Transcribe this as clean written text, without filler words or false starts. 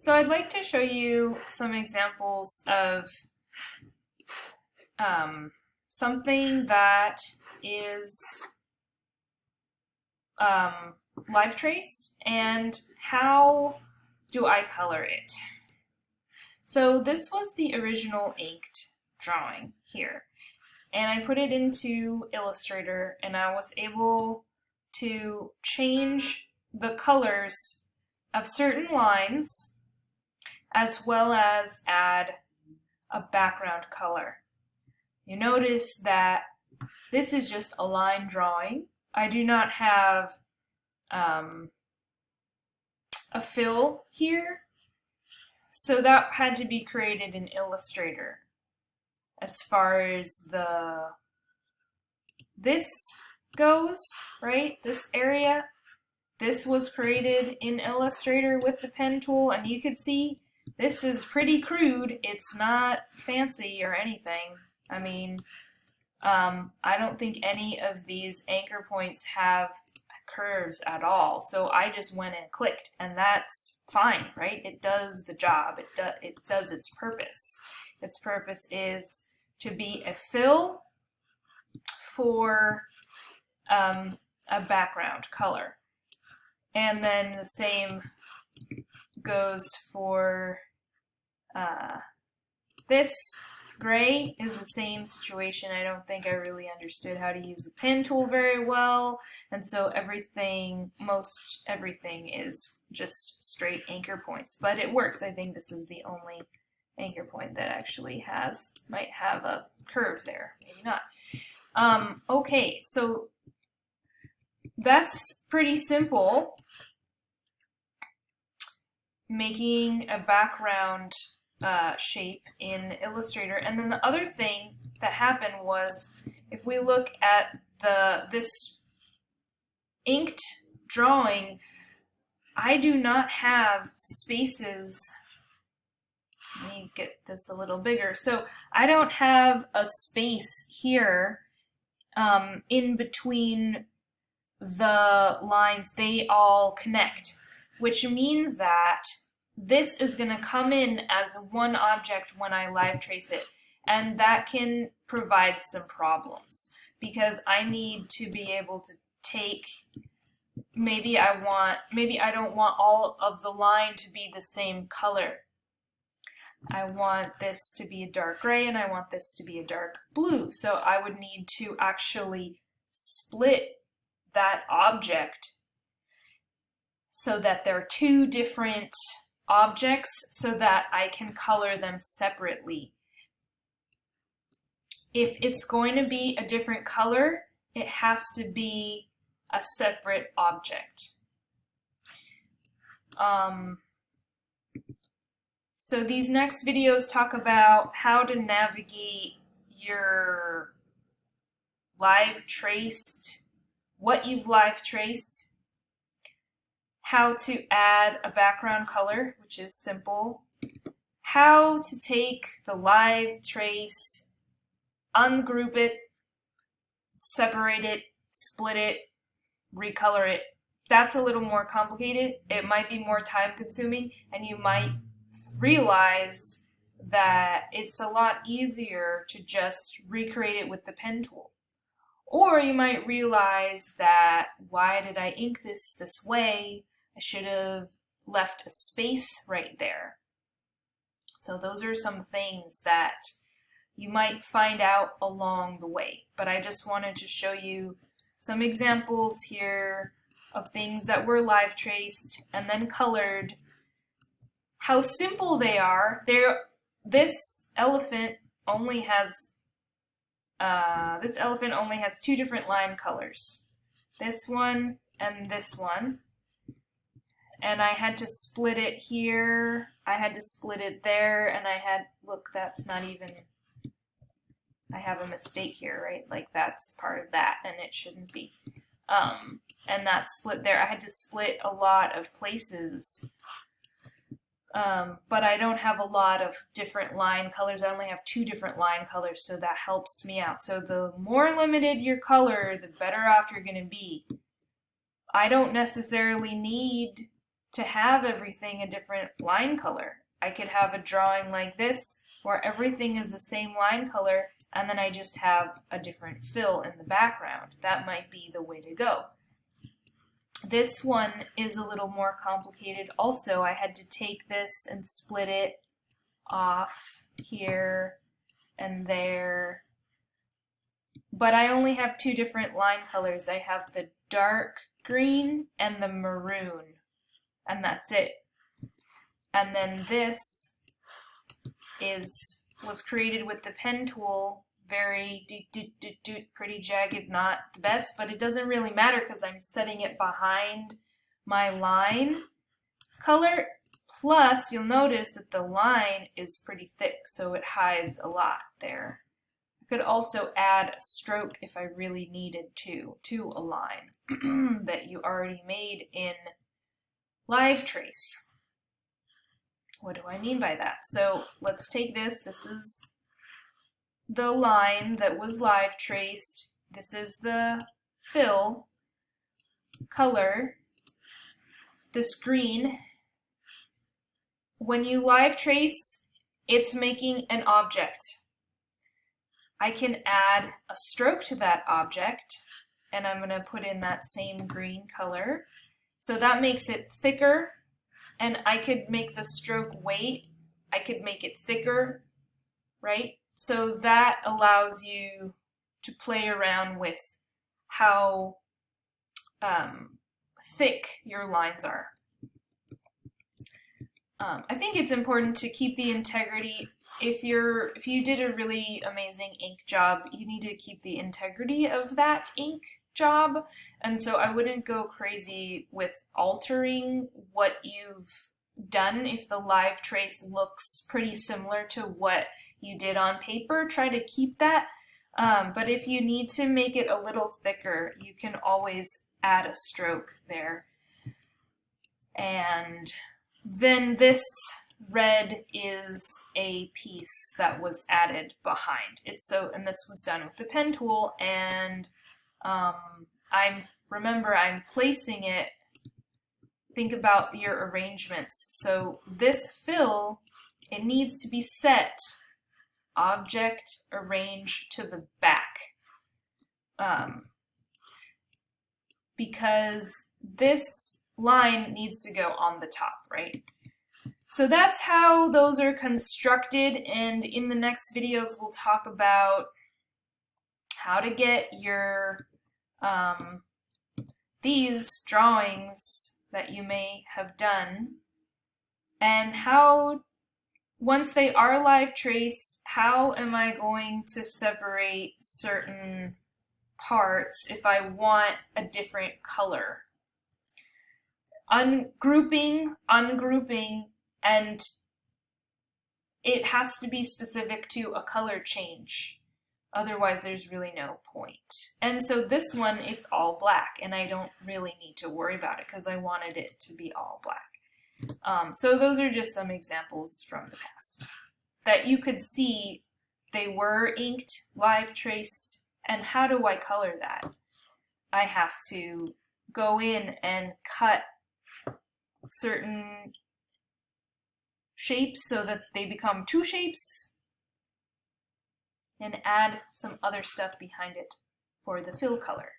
So I'd like to show you some examples of something that is live traced and how do I color it. So this was the original inked drawing here, and I put it into Illustrator and I was able to change the colors of certain lines as well as add a background color. You notice that this is just a line drawing. I do not have a fill here, so that had to be created in Illustrator. As far as this goes, right, this area, this was created in Illustrator with the pen tool, and you could see this is pretty crude. It's not fancy or anything. I mean, I don't think any of these anchor points have curves at all. So I just went and clicked, and that's fine, right? It does the job. It does its purpose. Its purpose is to be a fill for a background color. And then the same goes for this. Gray is the same situation. I don't think I really understood how to use the pen tool very well, and so most everything is just straight anchor points, but it works. I think this is the only anchor point that actually might have a curve there, maybe not. Okay, so that's pretty simple. Making a background shape in Illustrator. And then the other thing that happened was, if we look at this inked drawing, I do not have spaces. Let me get this a little bigger. So I don't have a space here in between the lines. They all connect, which means that this is going to come in as one object when I live trace it, and that can provide some problems because I need to be able to take, maybe I don't want all of the line to be the same color. I want this to be a dark gray and I want this to be a dark blue, so I would need to actually split that object so that there are two different objects so that I can color them separately. If it's going to be a different color, it has to be a separate object. So these next videos talk about how to navigate your live traced, what you've live traced, how to add a background color, which is simple, how to take the live trace, ungroup it, separate it, split it, recolor it. That's a little more complicated. It might be more time consuming, and you might realize that it's a lot easier to just recreate it with the pen tool. Or you might realize that, why did I ink this way? I should have left a space right there. So those are some things that you might find out along the way. But I just wanted to show you some examples here of things that were live traced and then colored. How simple they are. This elephant only has two different line colors. This one and this one. And I had to split it here, I had to split it there, and look, that's not even, I have a mistake here, right? Like that's part of that, and it shouldn't be. And that split there, I had to split a lot of places. But I don't have a lot of different line colors. I only have two different line colors, so that helps me out. So the more limited your color, the better off you're going to be. I don't necessarily need to have everything a different line color. I could have a drawing like this where everything is the same line color and then I just have a different fill in the background. That might be the way to go. This one is a little more complicated also. I had to take this and split it off here and there. But I only have two different line colors. I have the dark green and the maroon, and that's it. And then this was created with the pen tool, very pretty jagged, not the best, but it doesn't really matter because I'm setting it behind my line color. Plus, you'll notice that the line is pretty thick, so it hides a lot there. I could also add a stroke if I really needed to a line that you already made in LiveTrace. What do I mean by that? So let's take this. This is the line that was LiveTraced. This is the fill color. This green. When you LiveTrace, it's making an object. I can add a stroke to that object, and I'm going to put in that same green color. So that makes it thicker, and I could make the stroke weight. I could make it thicker, right? So that allows you to play around with how thick your lines are. I think it's important to keep the integrity. If you did a really amazing ink job, you need to keep the integrity of that ink job, and so I wouldn't go crazy with altering what you've done. If the LiveTrace looks pretty similar to what you did on paper, try to keep that. But if you need to make it a little thicker, you can always add a stroke there. And then this red is a piece that was added behind it. So, and this was done with the pen tool, and I'm placing it. Think about your arrangements. So this fill, it needs to be set object arrange to the back, because this line needs to go on the top, right? So that's how those are constructed, and in the next videos we'll talk about how to get your these drawings that you may have done, and how, once they are LiveTraced, how am I going to separate certain parts if I want a different color. Ungrouping, and it has to be specific to a color change. Otherwise, there's really no point. And so this one, it's all black, and I don't really need to worry about it because I wanted it to be all black. So those are just some examples from the past that you could see they were inked, LiveTraced, and how do I color that? I have to go in and cut certain shapes so that they become two shapes, and add some other stuff behind it for the fill color.